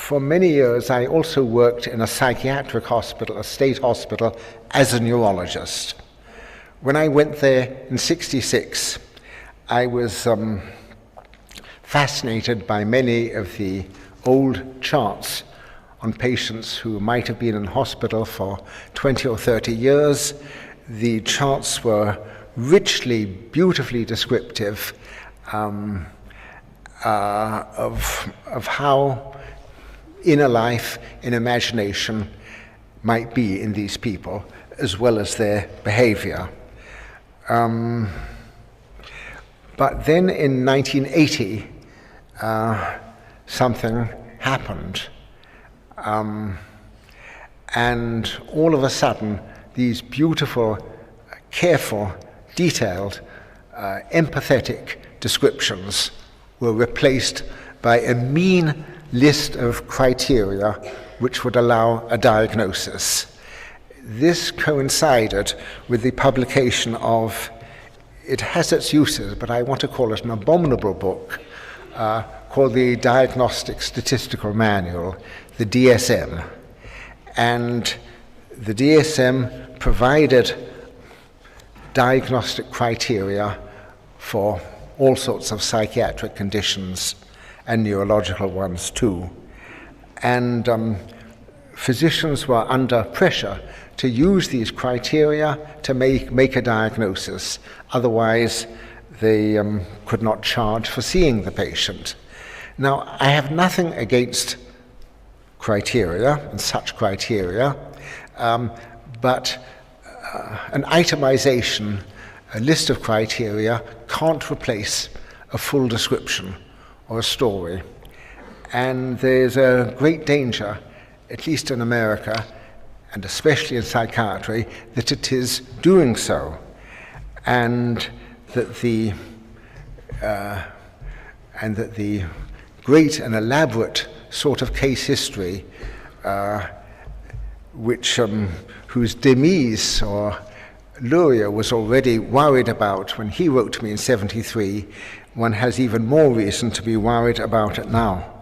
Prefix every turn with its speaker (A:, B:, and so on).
A: for many years, I also worked in a psychiatric hospital, a state hospital, as a neurologist. When I went there in '66, I was fascinated by many of the old charts on patients who might have been in hospital for 20 or 30 years. The charts were richly, beautifully descriptive of how inner life and imagination might be in these people, as well as their behavior. But then in 1980, something happened. And all of a sudden, these beautiful, careful, detailed, empathetic descriptions were replaced by a mean list of criteria which would allow a diagnosis. This coincided with the publication of, it has its uses, but I want to call it an abominable book, called the Diagnostic Statistical Manual, the DSM. And the DSM provided diagnostic criteria for all sorts of psychiatric conditions and neurological ones too. And physicians were under pressure to use these criteria to make a diagnosis. Otherwise, they could not charge for seeing the patient. Now, I have nothing against criteria and such criteria, but an itemization, a list of criteria, can't replace a full description or a story. And there's a great danger, at least in America, and especially in psychiatry, that it is doing so, and that the great and elaborate sort of case history, whose Demise or Luria was already worried about when he wrote to me in '73, one has even more reason to be worried about it now.